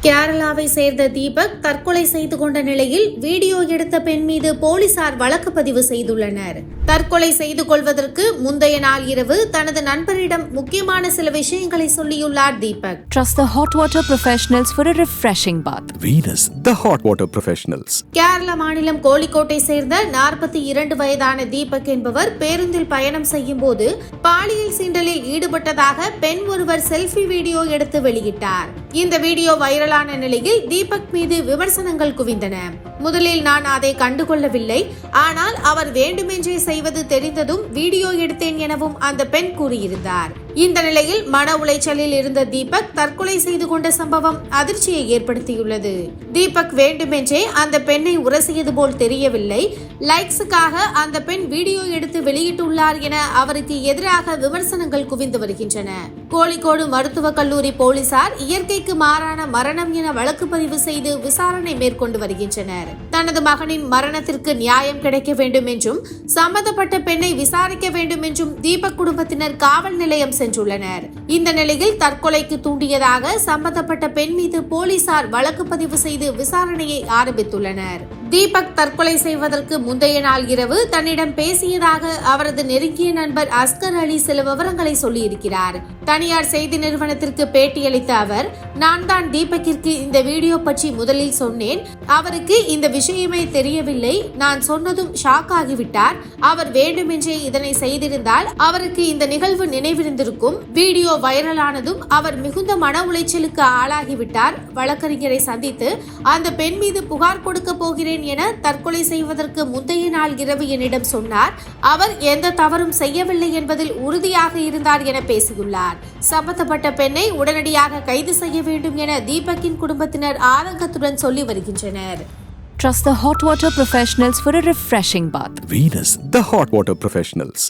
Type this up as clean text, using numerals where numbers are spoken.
கேரளாவை சேர்ந்த தீபக் தற்கொலை செய்து கொண்ட நிலையில் வீடியோ எடுத்த பெண் மீது போலீசார் வழக்கு பதிவு செய்துள்ளனர். தற்கொலை செய்து கொள்வதற்கு முந்தைய நாள் இரவு தனது நண்பரிடம் முக்கியமான சில விஷயங்களை சொல்லியுள்ளார் Deepak. Trust the hot water professionals for a refreshing bath. Venus, the hot water professionals. Kerala மாநிலம் கோழிக்கோட்டை சேர்ந்த 42 வயதான தீபக் என்பவர் பேருந்தில் பயணம் செய்யும் போது பாலியல் சீண்டலில் ஈடுபட்டதாக பெண் ஒருவர் செல்ஃபி வீடியோ எடுத்து வெளியிட்டார். இந்த வீடியோ வைரலான நிலையில் தீபக் மீது விமர்சனங்கள் குவிந்தன. முதலில் நான் அதை கண்டுகொள்ளவில்லை, ஆனால் அவர் வேண்டுமென்றே செய்வது தெரிந்ததும் வீடியோ எடுத்தேன் எனவும் அந்த பெண் கூறியிருந்தார். இந்த நிலையில் மன உளைச்சலில் இருந்த தீபக் தற்கொலை செய்து கொண்ட சம்பவம் அதிர்ச்சியை ஏற்படுத்தியுள்ளது. தீபக் வேண்டுமென்றே அந்த பெண்ணை உரசியது போல் தெரியவில்லை, லைக்ஸுக்காக அந்த பெண் வீடியோ எடுத்து வெளியிட்டுள்ளார் என அவருக்கு எதிராக விமர்சனங்கள் குவிந்து வருகின்றன. கோழிக்கோடு மருத்துவக் கல்லூரி போலீசார் இயற்கைக்கு மாறான மரணம் என வழக்கு பதிவு செய்து விசாரணை மேற்கொண்டு வருகின்றனர். தனது மகனின் மரணத்திற்கு நியாயம் கிடைக்க வேண்டும் என்றும் சம்பந்தப்பட்ட பெண்ணை விசாரிக்க வேண்டும் என்றும் தீபக் குடும்பத்தினர் காவல் நிலையம் சென்றுள்ளனர். இந்த நிலையில் தற்கொலைக்கு தூண்டியதாக சம்பந்தப்பட்ட பெண் மீது போலீசார் வழக்கு பதிவு செய்து விசாரணையை ஆரம்பித்துள்ளனர். தீபக் தற்கொலை செய்வதற்கு முந்தைய நாள் இரவு தன்னிடம் பேசியதாக அவரது நெருங்கிய நண்பர் அஸ்கர் அலி சில விவரங்களை சொல்லியிருக்கிறார். தனியார் செய்தி நிறுவனத்திற்கு பேட்டியளித்த அவர், நான் தான் தீபக்கிற்கு இந்த வீடியோ பற்றி முதலில் சொன்னேன். அவருக்கு இந்த விஷயமே தெரியவில்லை. நான் சொன்னதும் ஷாக் ஆகிவிட்டார். அவர் வேண்டுமென்றே இதனை செய்திருந்தால் அவருக்கு இந்த நிகழ்வு நினைவிருந்திருக்கும். வீடியோ வைரலானதும் அவர் மிகுந்த மன உளைச்சலுக்கு ஆளாகிவிட்டார். வழக்கறிஞரை சந்தித்து அந்த பெண் மீது புகார் கொடுக்க போகிறேன் என தற்கொலை செய்வதற்கு முந்தைய நாள் இரவு என்னிடம் சொன்னார். அவர் எந்த தவறும் செய்யவில்லை என்பதில் உறுதியாக இருந்தார் என பேசியுள்ளார். சம்பந்தப்பட்ட பெண்ணை உடனடியாக கைது செய்ய வேண்டும் என தீபக்கின் குடும்பத்தினர் ஆதங்கத்துடன் சொல்லி வருகின்றனர். Trust the hot water professionals for a refreshing bath. Venus, the hot water professionals.